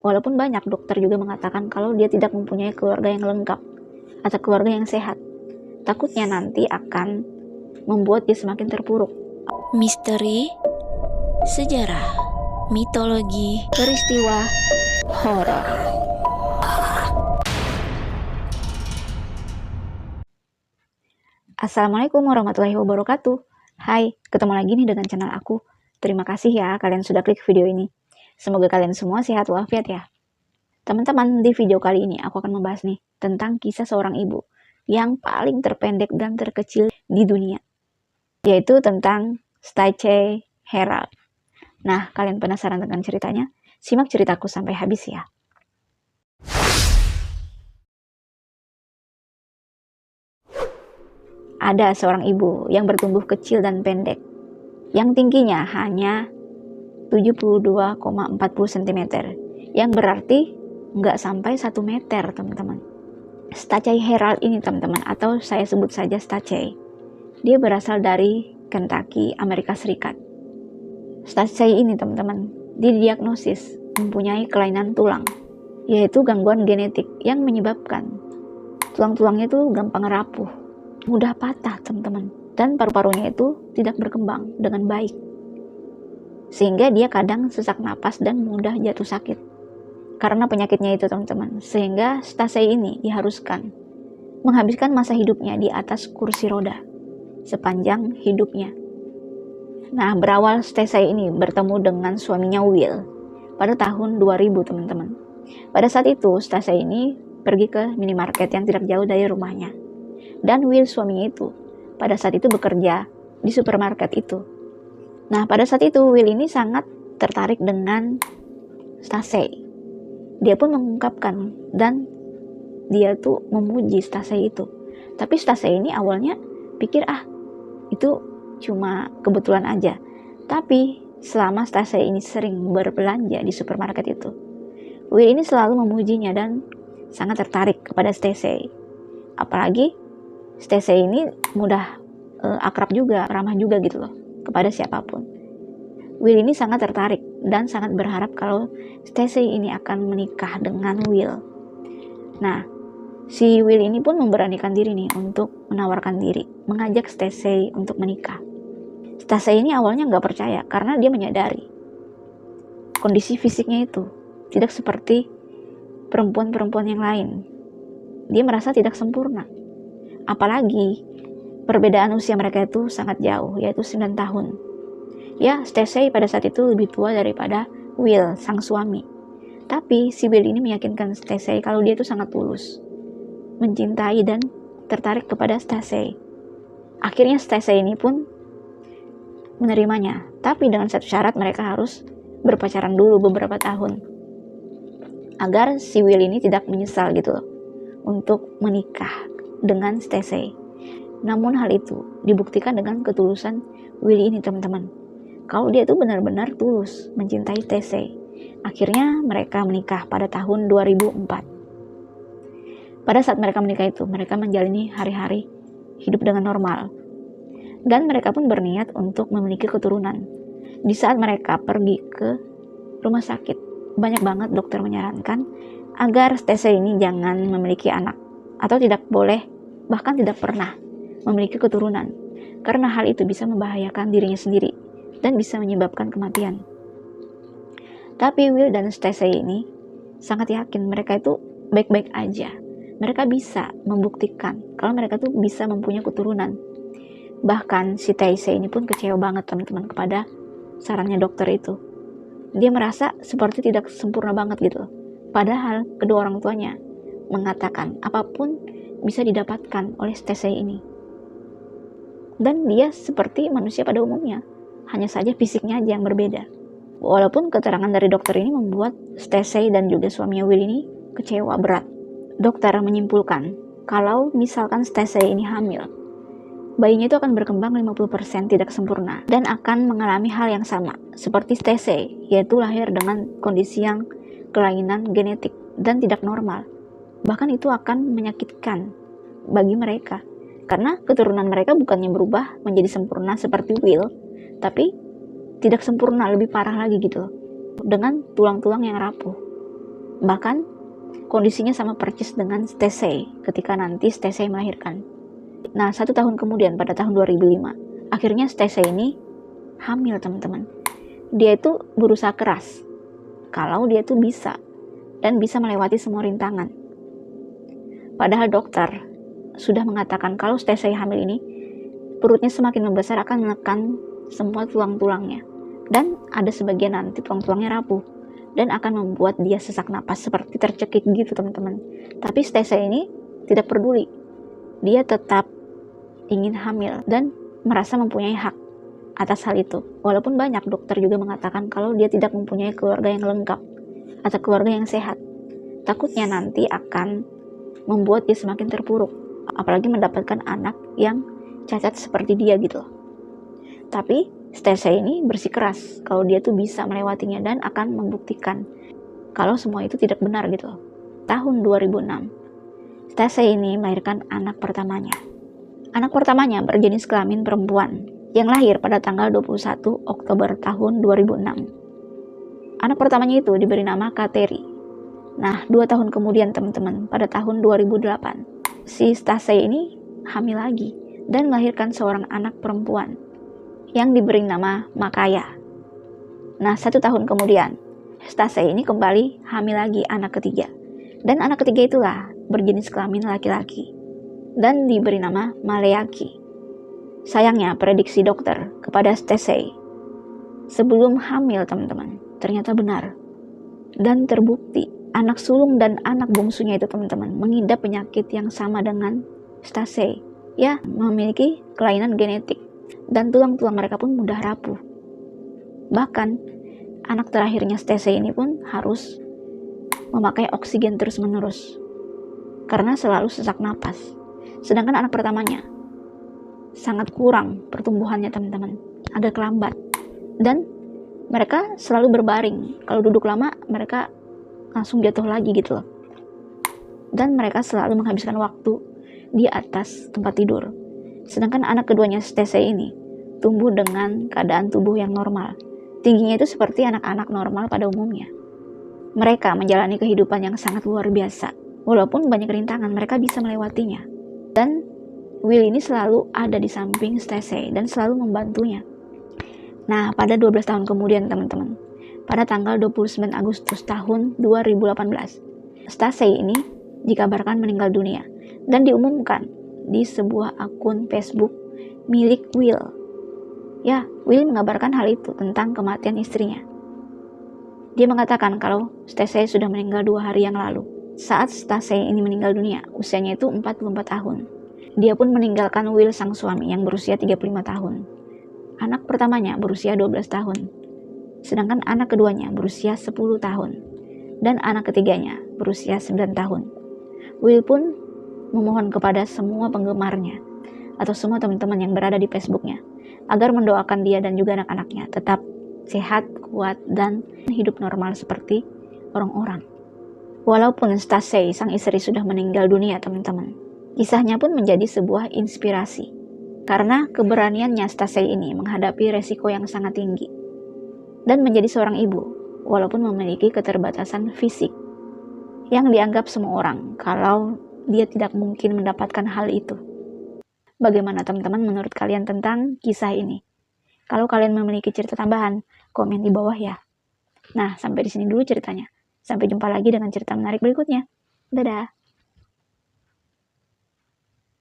Walaupun banyak dokter juga mengatakan kalau dia tidak mempunyai keluarga yang lengkap atau keluarga yang sehat. Takutnya nanti akan membuat dia semakin terpuruk. Misteri, sejarah, mitologi, Peristiwa horor. Assalamualaikum warahmatullahi wabarakatuh. Hai, ketemu lagi nih dengan channel aku. Terima kasih ya kalian sudah klik video ini. Semoga kalian semua sehat walafiat ya. Teman-teman, di video kali ini aku akan membahas nih tentang kisah seorang ibu yang paling terpendek dan terkecil di dunia, yaitu tentang Stacy Herald. Nah, kalian penasaran dengan ceritanya? Simak ceritaku sampai habis ya. Ada seorang ibu yang bertumbuh kecil dan pendek, yang tingginya hanya 72,40 cm, yang berarti nggak sampai 1 meter, teman-teman. Stacy Herald ini, teman-teman, atau saya sebut saja Stacy, dia berasal dari Kentucky, Amerika Serikat. Stacy ini, teman-teman, didiagnosis mempunyai kelainan tulang, yaitu gangguan genetik yang menyebabkan tulang-tulangnya itu gampang rapuh, mudah patah, teman-teman, dan paru-parunya itu tidak berkembang dengan baik, sehingga dia kadang sesak napas dan mudah jatuh sakit karena penyakitnya itu, teman-teman. Sehingga Stacy ini diharuskan menghabiskan masa hidupnya di atas kursi roda sepanjang hidupnya. Nah, berawal Stacy ini bertemu dengan suaminya Will pada tahun 2000, teman-teman. Pada saat itu Stacy ini pergi ke minimarket yang tidak jauh dari rumahnya, dan Will, suaminya itu, pada saat itu bekerja di supermarket itu. Nah, pada saat itu Will ini sangat tertarik dengan Stacy. Dia pun mengungkapkan dan dia tuh memuji Stacy itu. Tapi Stacy ini awalnya pikir itu cuma kebetulan aja. Tapi selama Stacy ini sering berbelanja di supermarket itu, Will ini selalu memujinya dan sangat tertarik kepada Stacy. Apalagi Stacy ini mudah akrab juga, ramah juga gitu loh kepada siapapun. Will ini sangat tertarik dan sangat berharap kalau Stacy ini akan menikah dengan Will. Nah, si Will ini pun memberanikan diri nih untuk menawarkan diri, mengajak Stacy untuk menikah. Stacy ini awalnya nggak percaya karena dia menyadari kondisi fisiknya itu tidak seperti perempuan-perempuan yang lain. Dia merasa tidak sempurna. Apalagi perbedaan usia mereka itu sangat jauh, yaitu 9 tahun. Ya, Stacy pada saat itu lebih tua daripada Will, sang suami. Tapi si Will ini meyakinkan Stacy kalau dia itu sangat tulus, mencintai dan tertarik kepada Stacy. Akhirnya Stacy ini pun menerimanya, tapi dengan satu syarat, mereka harus berpacaran dulu beberapa tahun, agar si Will ini tidak menyesal gitu loh untuk menikah dengan Stacy. Namun hal itu dibuktikan dengan ketulusan Will ini, teman-teman. Kalau dia itu benar-benar tulus mencintai Stacy. Akhirnya mereka menikah pada tahun 2004. Pada saat mereka menikah itu, mereka menjalani hari-hari hidup dengan normal. Dan mereka pun berniat untuk memiliki keturunan. Di saat mereka pergi ke rumah sakit, banyak banget dokter menyarankan agar Stacy ini jangan memiliki anak, atau tidak boleh, bahkan tidak pernah memiliki keturunan, karena hal itu bisa membahayakan dirinya sendiri dan bisa menyebabkan kematian. Tapi Will dan Stacy ini sangat yakin mereka itu baik-baik aja. Mereka bisa membuktikan kalau mereka tuh bisa mempunyai keturunan. Bahkan si Stacy ini pun kecewa banget, teman-teman, kepada sarannya dokter itu. Dia merasa seperti tidak sempurna banget gitu. Padahal kedua orang tuanya mengatakan apapun bisa didapatkan oleh Stacy ini. Dan dia seperti manusia pada umumnya, hanya saja fisiknya aja yang berbeda. Walaupun keterangan dari dokter ini membuat Stacy dan juga suaminya Will ini kecewa berat. Dokter menyimpulkan kalau misalkan Stacy ini hamil, bayinya itu akan berkembang 50% tidak sempurna dan akan mengalami hal yang sama seperti Stacy, yaitu lahir dengan kondisi yang kelainan genetik dan tidak normal. Bahkan itu akan menyakitkan bagi mereka, karena keturunan mereka bukannya berubah menjadi sempurna seperti Will, tapi tidak sempurna, lebih parah lagi gitu, dengan tulang-tulang yang rapuh. Bahkan kondisinya sama persis dengan Stacey ketika nanti Stacey melahirkan. Nah, 1 tahun kemudian pada tahun 2005, akhirnya Stacey ini hamil, teman-teman. Dia itu berusaha keras kalau dia itu bisa dan bisa melewati semua rintangan. Padahal dokter sudah mengatakan kalau Stacey hamil ini perutnya semakin membesar akan menekan semua tulang-tulangnya, dan ada sebagian nanti tulang-tulangnya rapuh dan akan membuat dia sesak napas seperti tercekik gitu, teman-teman. Tapi Stacey ini tidak peduli. Dia tetap ingin hamil dan merasa mempunyai hak atas hal itu. Walaupun banyak dokter juga mengatakan kalau dia tidak mempunyai keluarga yang lengkap atau keluarga yang sehat. Takutnya nanti akan membuat dia semakin terpuruk, apalagi mendapatkan anak yang cacat seperti dia gitu. Tapi Stacey ini bersikeras kalau dia tuh bisa melewatinya dan akan membuktikan kalau semua itu tidak benar gitu. Tahun 2006, Stacey ini melahirkan anak pertamanya. Anak pertamanya berjenis kelamin perempuan yang lahir pada tanggal 21 Oktober tahun 2006. Anak pertamanya itu diberi nama Kateri. Nah, 2 tahun kemudian, teman-teman, pada tahun 2008, si Stacey ini hamil lagi dan melahirkan seorang anak perempuan yang diberi nama Makaya. Nah, 1 tahun kemudian, Stacey ini kembali hamil lagi anak ketiga. Dan anak ketiga itulah berjenis kelamin laki-laki dan diberi nama Maleaki. Sayangnya, prediksi dokter kepada Stacey sebelum hamil, teman-teman, ternyata benar. Dan terbukti anak sulung dan anak bungsunya itu, teman-teman, mengidap penyakit yang sama dengan Stacey. Ya, memiliki kelainan genetik dan tulang-tulang mereka pun mudah rapuh. Bahkan anak terakhirnya Stacey ini pun harus memakai oksigen terus-menerus karena selalu sesak napas. Sedangkan anak pertamanya sangat kurang pertumbuhannya, teman-teman, agak lambat, dan mereka selalu berbaring. Kalau duduk lama mereka langsung jatuh lagi gitu loh. Dan mereka selalu menghabiskan waktu di atas tempat tidur. Sedangkan anak keduanya Stacey ini tumbuh dengan keadaan tubuh yang normal. Tingginya itu seperti anak-anak normal pada umumnya. Mereka menjalani kehidupan yang sangat luar biasa. Walaupun banyak rintangan, mereka bisa melewatinya. Dan Will ini selalu ada di samping Stacey dan selalu membantunya. Nah, pada 12 tahun kemudian, teman-teman, pada tanggal 29 Agustus tahun 2018, Stacey ini dikabarkan meninggal dunia dan diumumkan di sebuah akun Facebook milik Will. Ya, Will mengabarkan hal itu tentang kematian istrinya. Dia mengatakan kalau Stacey sudah meninggal 2 hari yang lalu. Saat Stacey ini meninggal dunia, usianya itu 44 tahun. Dia pun meninggalkan Will sang suami yang berusia 35 tahun. Anak pertamanya berusia 12 tahun. Sedangkan anak keduanya berusia 10 tahun. Dan anak ketiganya berusia 9 tahun. Will pun memohon kepada semua penggemarnya atau semua teman-teman yang berada di Facebooknya agar mendoakan dia dan juga anak-anaknya tetap sehat, kuat, dan hidup normal seperti orang-orang. Walaupun Stacey, sang istri, sudah meninggal dunia, teman-teman, kisahnya pun menjadi sebuah inspirasi karena keberaniannya Stacey ini menghadapi resiko yang sangat tinggi dan menjadi seorang ibu walaupun memiliki keterbatasan fisik yang dianggap semua orang kalau dia tidak mungkin mendapatkan hal itu. Bagaimana teman-teman menurut kalian tentang kisah ini? Kalau kalian memiliki cerita tambahan, komen di bawah ya. Nah, sampai di sini dulu ceritanya. Sampai jumpa lagi dengan cerita menarik berikutnya. Dadah.